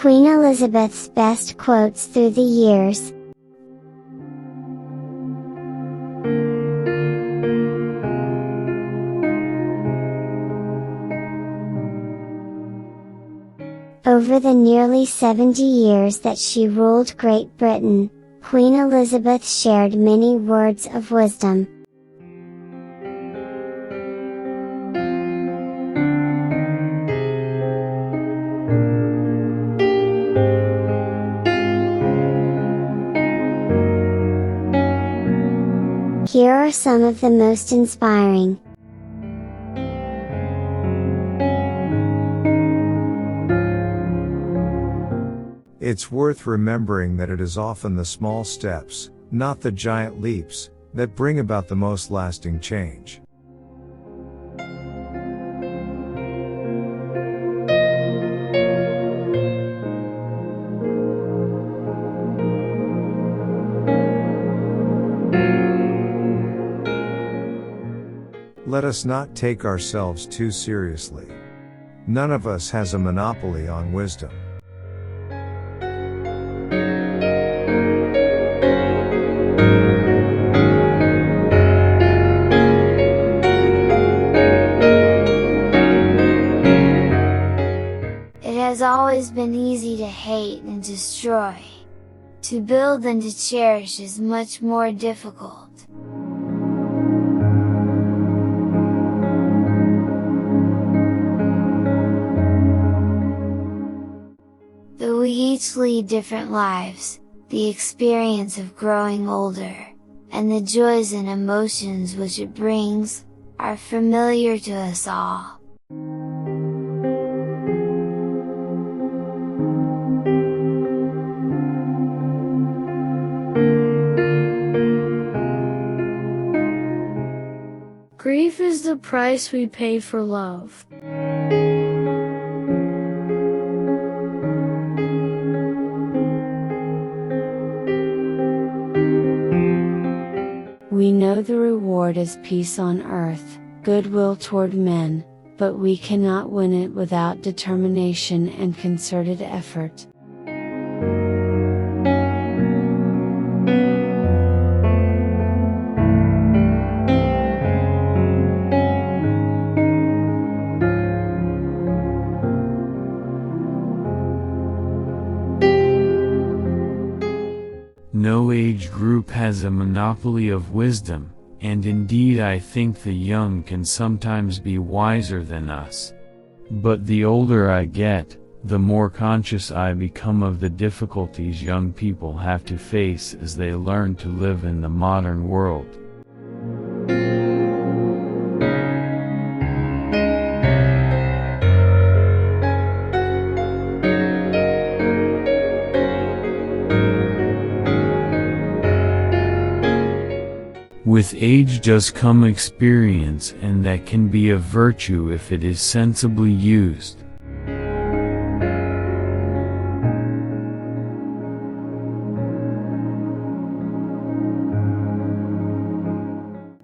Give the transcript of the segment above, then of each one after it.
Queen Elizabeth's best quotes through the years. Over the nearly 70 years that she ruled Great Britain, Queen Elizabeth shared many words of wisdom. Here are some of the most inspiring. It's worth remembering that it is often the small steps, not the giant leaps, that bring about the most lasting change. Let us not take ourselves too seriously. None of us has a monopoly on wisdom. It has always been easy to hate and destroy. To build and to cherish is much more difficult. Though we each lead different lives, the experience of growing older, and the joys and emotions which it brings, are familiar to us all. Grief is the price we pay for love. We know the reward is peace on earth, goodwill toward men, but we cannot win it without determination and concerted effort. No age group has a monopoly of wisdom, and indeed I think the young can sometimes be wiser than us. But the older I get, the more conscious I become of the difficulties young people have to face as they learn to live in the modern world. With age does come experience, and that can be a virtue if it is sensibly used.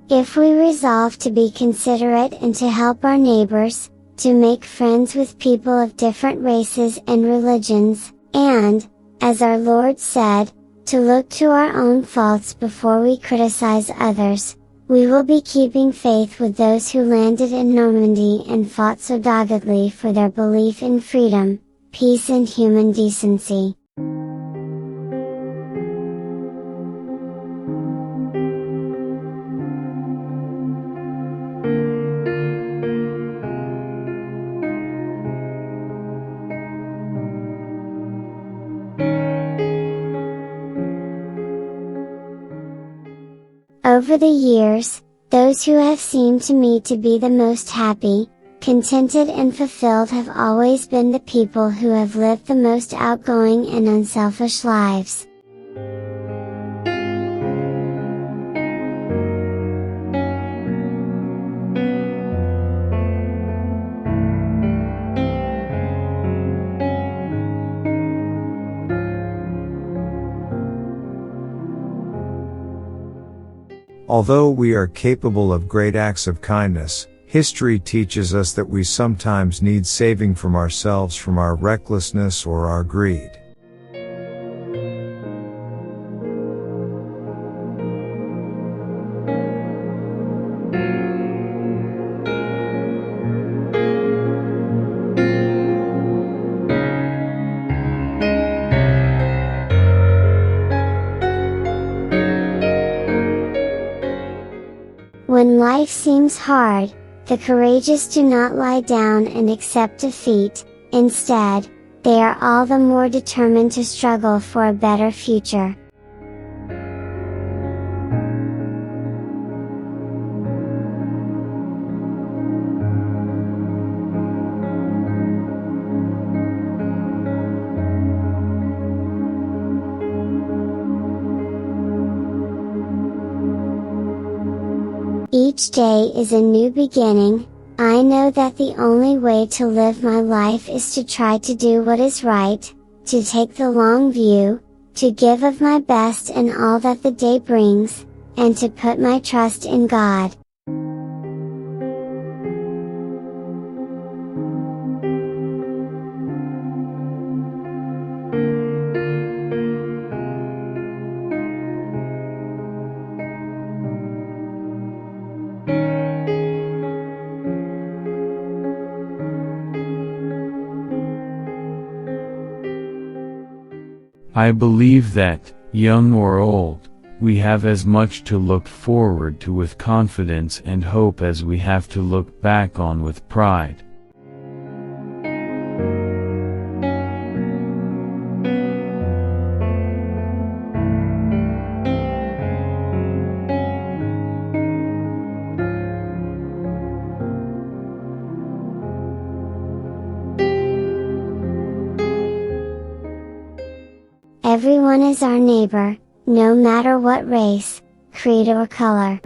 If we resolve to be considerate and to help our neighbors, to make friends with people of different races and religions, and, as our Lord said, to look to our own faults before we criticize others, we will be keeping faith with those who landed in Normandy and fought so doggedly for their belief in freedom, peace and human decency. Over the years, those who have seemed to me to be the most happy, contented and fulfilled have always been the people who have lived the most outgoing and unselfish lives. Although we are capable of great acts of kindness, History teaches us that we sometimes need saving from ourselves from our recklessness or our greed. When life seems hard, the courageous do not lie down and accept defeat. Instead, they are all the more determined to struggle for a better future. Each day is a new beginning. I know that the only way to live my life is to try to do what is right, to take the long view, to give of my best in all that the day brings, and to put my trust in God. I believe that, young or old, we have as much to look forward to with confidence and hope as we have to look back on with pride. Everyone is our neighbor, no matter what race, creed or color.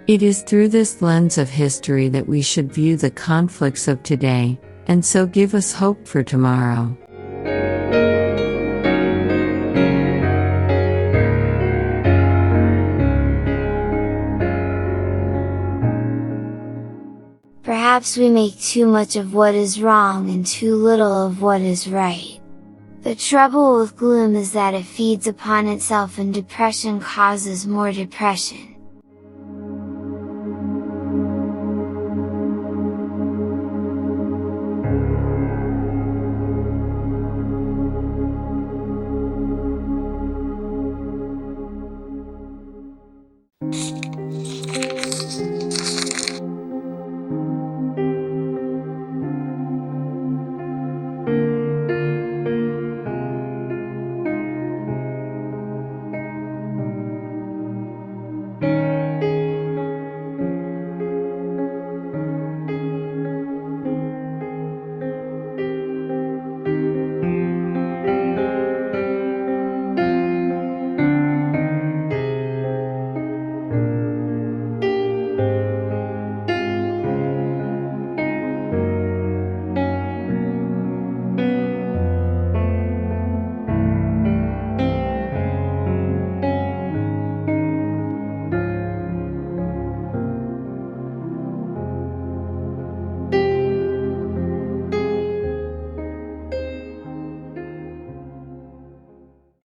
It is through this lens of history that we should view the conflicts of today, and so give us hope for tomorrow. Perhaps we make too much of what is wrong and too little of what is right. The trouble with gloom is that it feeds upon itself and depression causes more depression.